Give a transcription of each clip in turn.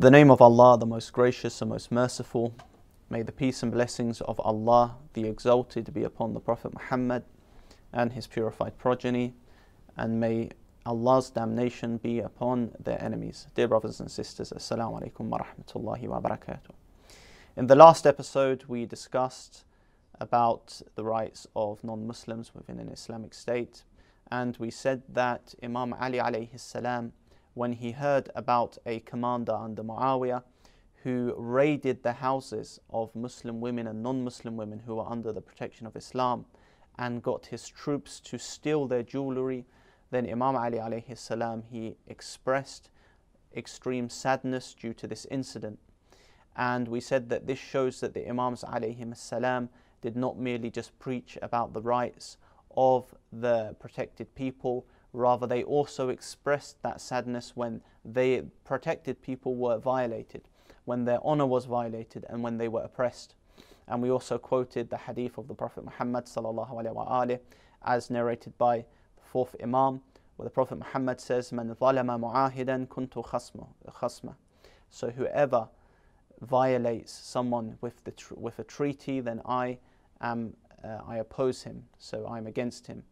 the name of Allah, the most gracious and most merciful. May the peace and blessings of Allah, the Exalted, be upon the Prophet Muhammad and his purified progeny, and may Allah's damnation be upon their enemies. Dear brothers and sisters, Assalamu alaikum wa rahmatullahi wa barakatuh. In the last episode, we discussed about the rights of non-Muslims within an Islamic state, and we said that Imam Ali alayhi salam, when he heard about a commander under Muawiyah who raided the houses of Muslim women and non-Muslim women who were under the protection of Islam and got his troops to steal their jewelry, then Imam Ali alayhi salam, he expressed extreme sadness due to this incident. And we said that this shows that the Imams alayhim salam did not merely just preach about the rights of the protected people, rather they also expressed that sadness when the protected people were violated, when their honor was violated and when they were oppressed. And we also quoted the hadith of the Prophet Muhammad sallallahu alaihi wasallam as narrated by the fourth Imam, where the Prophet Muhammad says, "Man zalama mu'ahidan kuntu khasma." So whoever violates someone with a treaty, then I oppose him, so I'm against him.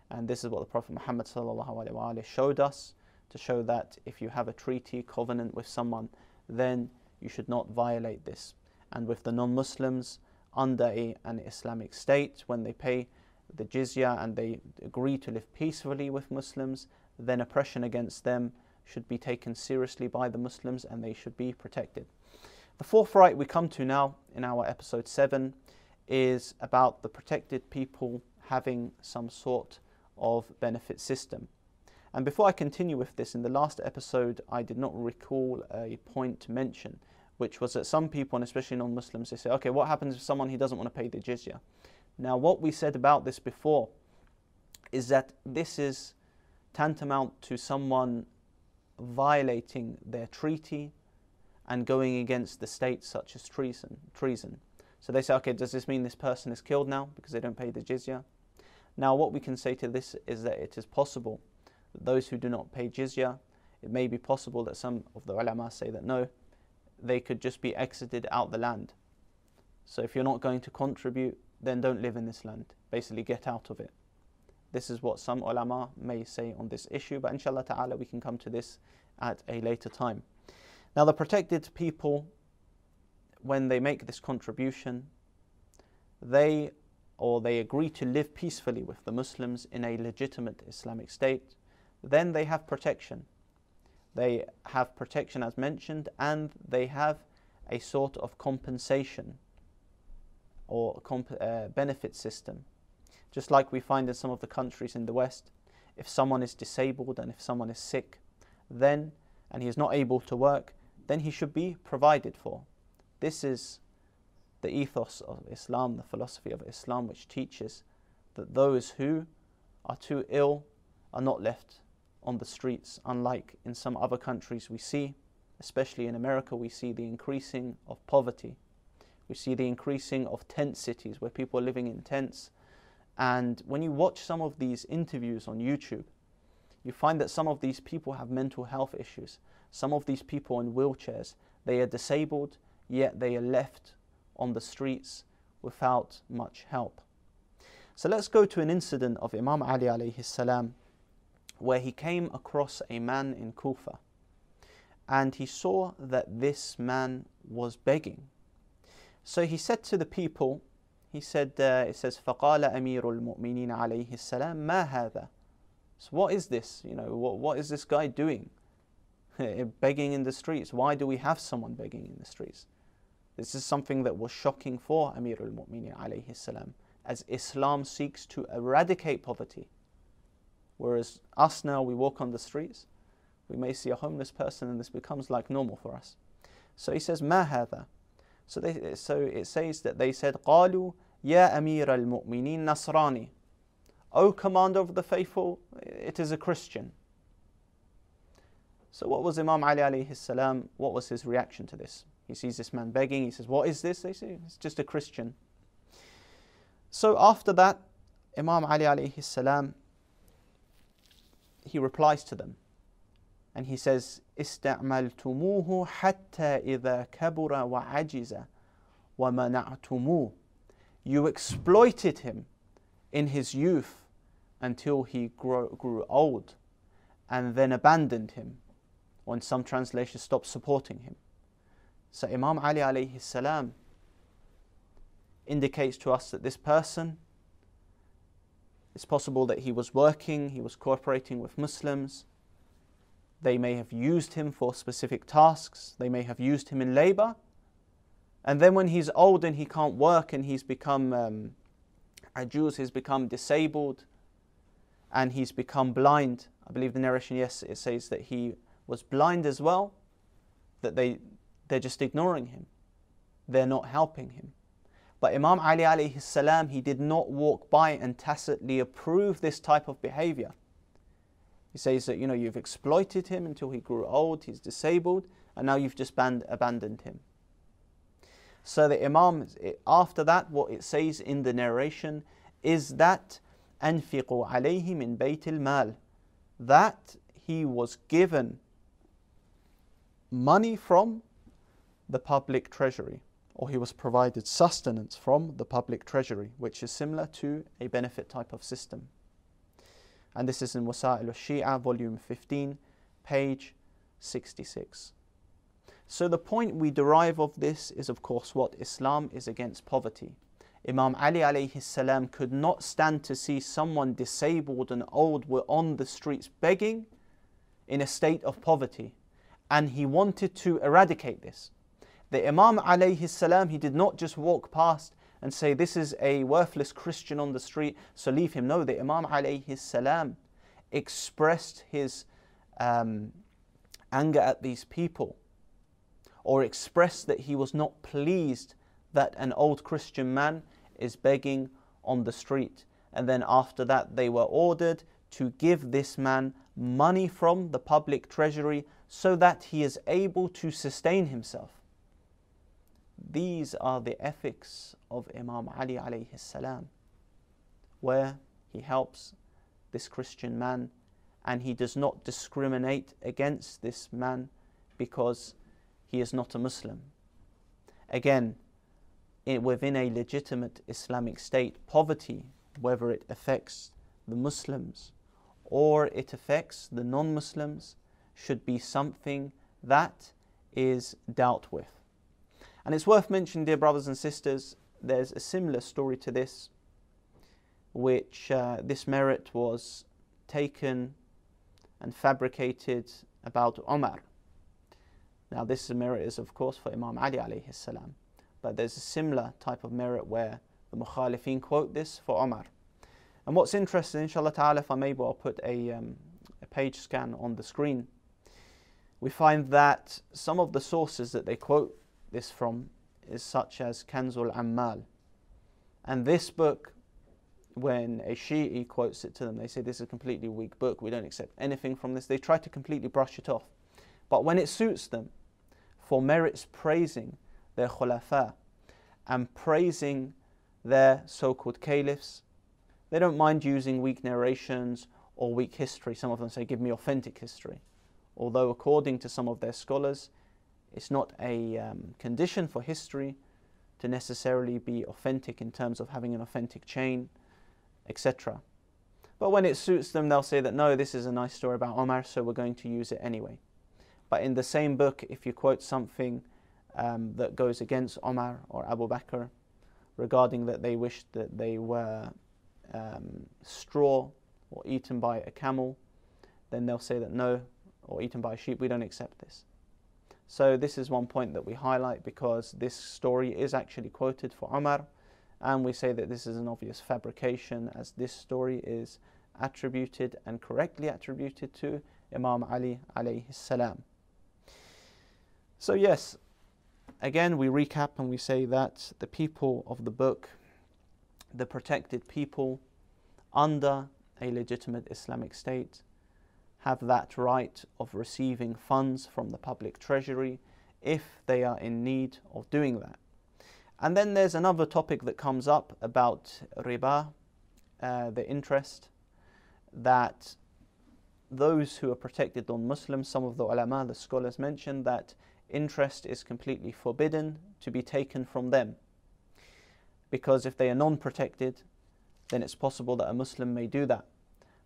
And this is what the Prophet Muhammad sallallahu alaihi wasallam showed us, to show that if you have a treaty, covenant with someone, then you should not violate this. And with the non-Muslims under an Islamic state, when they pay the jizya and they agree to live peacefully with Muslims, then oppression against them should be taken seriously by the Muslims and they should be protected. The fourth right we come to now in our episode 7 is about the protected people having some sort of benefit system. And before I continue with this, in the last episode I did not recall a point to mention, which was that some people, and especially non-Muslims, they say, okay, what happens if someone he doesn't want to pay the jizya? Now what we said about this before is that this is tantamount to someone violating their treaty and going against the state, such as treason. So they say, okay, does this mean this person is killed now because they don't pay the jizya? Now what we can say to this is that it is possible that those who do not pay jizya, it may be possible that some of the ulama say that no, they could just be exited out the land. So if you're not going to contribute, then don't live in this land. Basically get out of it. This is what some ulama may say on this issue, but inshallah ta'ala we can come to this at a later time. Now the protected people, when they make this contribution, they agree to live peacefully with the Muslims in a legitimate Islamic state, then they have protection. They have protection as mentioned, and they have a sort of compensation or benefit system. Just like we find in some of the countries in the West, if someone is disabled and if someone is sick, then, and he is not able to work, then he should be provided for. This is the ethos of Islam, the philosophy of Islam, which teaches that those who are too ill are not left on the streets, unlike in some other countries we see, especially in America, we see the increasing of poverty. We see the increasing of tent cities where people are living in tents. And when you watch some of these interviews on YouTube, you find that some of these people have mental health issues. Some of these people in wheelchairs, they are disabled, yet they are left on the streets without much help. So let's go to an incident of Imam Ali alayhi salam, where he came across a man in Kufa and he saw that this man was begging. So he said to the people, he said, it says, فَقَالَ أَمِيرُ الْمُؤْمِنِينَ عَلَيْهِ السَّلَامِ مَا هَذَا? So what is this? You know, what is this guy doing? Begging in the streets. Why do we have someone begging in the streets? This is something that was shocking for Amir al-Mu'minin alayhi salam, as Islam seeks to eradicate poverty. Whereas us now, we walk on the streets, we may see a homeless person and this becomes like normal for us. So he says, مَا هَذَا? So it says that they said, قَالُوا يَا أَمِيرَ الْمُؤْمِنِينَ نَصْرَانِي. O Commander of the Faithful, it is a Christian. So what was Imam Ali alayhi salam, what was his reaction to this? He sees this man begging, he says, what is this? They say, it's just a Christian. So after that, Imam Ali alayhi salam, he replies to them. And he says, إِسْتَعْمَلْتُمُوهُ حَتَّى إِذَا كَبُرَ وَعَجِزَ وَمَنَعْتُمُوهُ. You exploited him in his youth until he grew old, and then abandoned him, or in some translations stopped supporting him. So Imam Ali alayhi salam indicates to us that this person, it's possible that he was working, he was cooperating with Muslims. They may have used him for specific tasks, they may have used him in labor, and then when he's old and he can't work and he's become ajuz, he's become disabled and he's become blind. I believe the narration, yes, it says that he was blind as well, that they're just ignoring him, they're not helping him. But Imam Ali alayhi salam, he did not walk by and tacitly approve this type of behavior. He says that, you've exploited him until he grew old, he's disabled, and now you've just abandoned him. So the Imam, after that, what it says in the narration is that أَنْفِقُوا عَلَيْهِ مِنْ بَيْتِ الْمَالِ, that he was given money from the public treasury, or he was provided sustenance from the public treasury, which is similar to a benefit type of system. And this is in 𝗧𝗨𝗥𝗓𝗦𝗧, volume 15, page 66. So the point we derive of this is, of course, what Islam is against poverty. Imam Ali alayhi salam could not stand to see someone disabled and old were on the streets begging in a state of poverty, and he wanted to eradicate this. The Imam alayhi salam, he did not just walk past and say, this is a worthless Christian on the street, so leave him. No, the Imam alayhi salam expressed his anger at these people, or expressed that he was not pleased that an old Christian man is begging on the street. And then after that, they were ordered to give this man money from the public treasury so that he is able to sustain himself. These are the ethics of Imam Ali alayhi salam, where he helps this Christian man and he does not discriminate against this man because he is not a Muslim. Again, within a legitimate Islamic state, poverty, whether it affects the Muslims or it affects the non-Muslims, should be something that is dealt with. And it's worth mentioning, dear brothers and sisters, there's a similar story to this, which this merit was taken and fabricated about Umar. Now this merit is, of course, for Imam Ali alayhi salam, but there's a similar type of merit where the mukhalifin quote this for Umar. And what's interesting, inshallah ta'ala, if I'm able, I'll put a page scan on the screen. We find that some of the sources that they quote this from is such as Kanzul Ammal. And this book, when a Shi'i quotes it to them, they say this is a completely weak book, we don't accept anything from this. They try to completely brush it off. But when it suits them, for merits praising their khulafa and praising their so-called caliphs, they don't mind using weak narrations or weak history. Some of them say, give me authentic history. Although according to some of their scholars, it's not a condition for history to necessarily be authentic in terms of having an authentic chain, etc. But when it suits them, they'll say that, no, this is a nice story about Omar, so we're going to use it anyway. But in the same book, if you quote something that goes against Omar or Abu Bakr, regarding that they wished that they were straw or eaten by a camel, then they'll say that no, or eaten by a sheep, we don't accept this. So this is one point that we highlight, because this story is actually quoted for Umar, and we say that this is an obvious fabrication, as this story is attributed and correctly attributed to Imam Ali alayhi salam. So yes, again we recap and we say that the people of the book, the protected people under a legitimate Islamic state, have that right of receiving funds from the public treasury if they are in need of doing that. And then there's another topic that comes up about riba, the interest, that those who are protected non-Muslims, some of the ulama, the scholars mentioned that interest is completely forbidden to be taken from them. Because if they are non-protected, then it's possible that a Muslim may do that.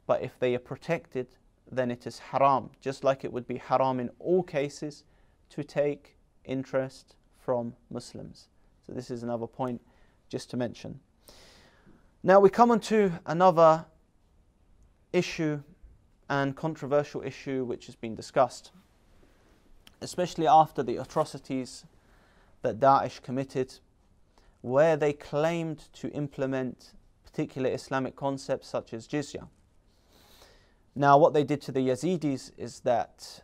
But if they are protected, then it is haram, just like it would be haram in all cases to take interest from Muslims. So this is another point just to mention. Now we come on to another issue and controversial issue which has been discussed, especially after the atrocities that Daesh committed, where they claimed to implement particular Islamic concepts such as jizya. Now what they did to the Yazidis is that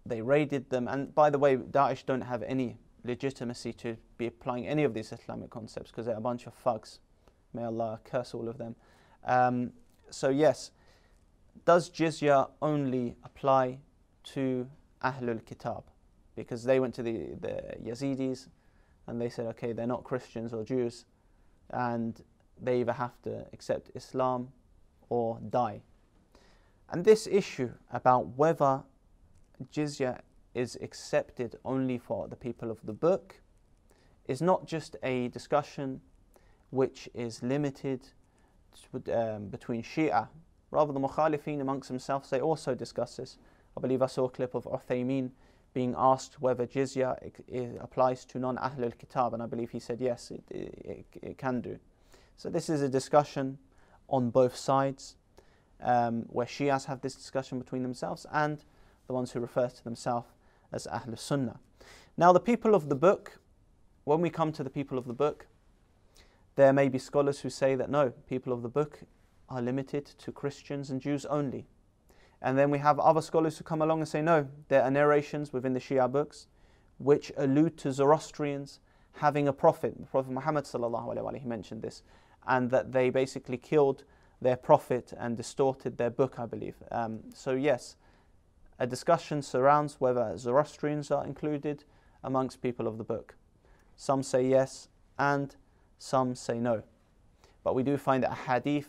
they raided them, and by the way, Daesh don't have any legitimacy to be applying any of these Islamic concepts because they're a bunch of thugs. May Allah curse all of them. So yes, does jizya only apply to Ahlul-Kitab? Because they went to the Yazidis and they said, okay, they're not Christians or Jews, and they either have to accept Islam or die. And this issue about whether jizya is accepted only for the people of the book is not just a discussion which is limited between Shia. Rather, the Mukhalifin amongst themselves, they also discuss this. I believe I saw a clip of 𝗦𝗦𝗕𝗏 being asked whether jizya applies to non-Ahlul Kitab, and I believe he said yes, it can do. So this is a discussion on both sides, where Shias have this discussion between themselves and the ones who refer to themselves as Ahlul Sunnah. Now the people of the book, when we come to the people of the book, there may be scholars who say that no, people of the book are limited to Christians and Jews only. And then we have other scholars who come along and say no, there are narrations within the Shia books which allude to Zoroastrians having a prophet. The Prophet Muhammad sallallahu alaihi wasallam, he mentioned this, and that they basically killed their prophet and distorted their book, I believe. So yes, a discussion surrounds whether Zoroastrians are included amongst people of the book. Some say yes and some say no. But we do find a hadith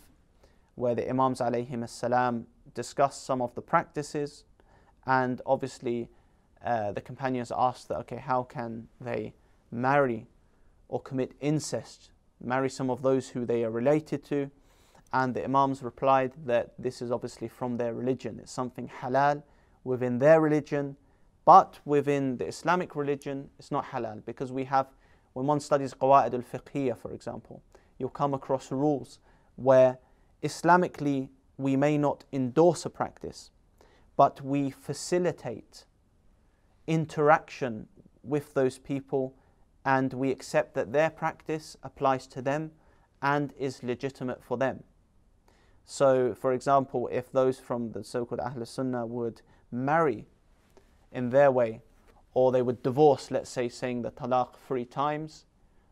where the Imams alayhim discuss some of the practices, and obviously the companions asked that, okay, how can they marry or commit incest, marry some of those who they are related to? And the Imams replied that this is obviously from their religion. It's something halal within their religion, but within the Islamic religion, it's not halal. Because we have, when one studies 𝗧𝗦𝗏𝗧𝗏𝗧𝗏, for example, you'll come across rules where Islamically we may not endorse a practice, but we facilitate interaction with those people, and we accept that their practice applies to them and is legitimate for them. So, for example, if those from the so-called Ahlul Sunnah would marry in their way, or they would divorce, let's say, saying the talaq 3 times,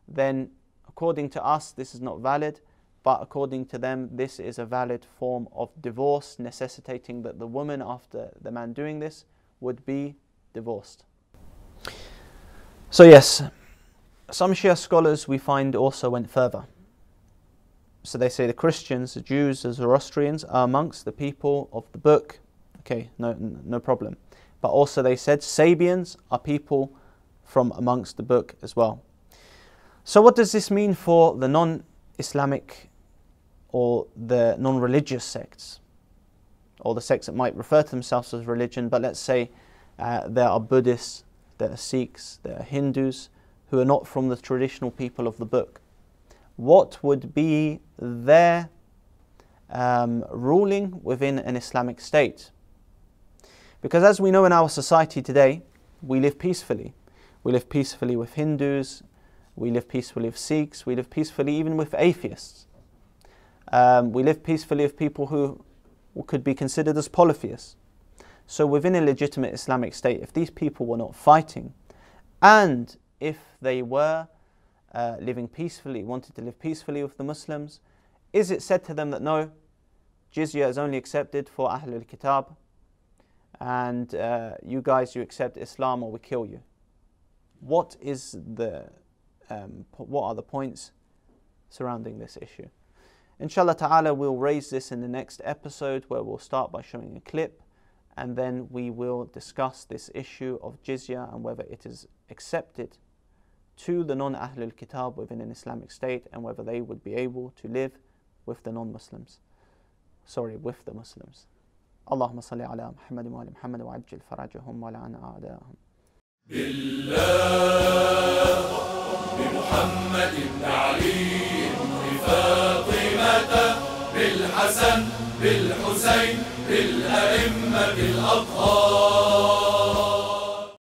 then according to us this is not valid, but according to them this is a valid form of divorce, necessitating that the woman, after the man doing this, would be divorced. So yes, some Shia scholars we find also went further. So they say the Christians, the Jews, the Zoroastrians are amongst the people of the book. Okay, no problem. But also they said Sabians are people from amongst the book as well. So what does this mean for the non-Islamic or the non-religious sects, or the sects that might refer to themselves as religion, but let's say there are Buddhists, there are Sikhs, there are Hindus who are not from the traditional people of the book? What would be their ruling within an Islamic state? Because as we know in our society today, we live peacefully. We live peacefully with Hindus, we live peacefully with Sikhs, we live peacefully even with atheists. We live peacefully with people who could be considered as polytheists. So within a legitimate Islamic state, if these people were not fighting, and if they were living peacefully, wanted to live peacefully with the Muslims, is it said to them that no, jizya is only accepted for Ahlul Kitab, and you guys, you accept Islam or we kill you? What are the points surrounding this issue? Inshallah ta'ala, we'll raise this in the next episode, where we'll start by showing a clip and then we will discuss this issue of jizya and whether it is accepted to the non-Ahlul Kitab within an Islamic state, and whether they would be able to live with the non-Muslims. With the Muslims. Allahumma salli ala Muhammad wa ala Muhammad wa ajil farajahum wa la'ana a'da'ahum. بالله بمحمد بن علي بفاطمة بالحسن بالحسين بالأئمة الأطهار.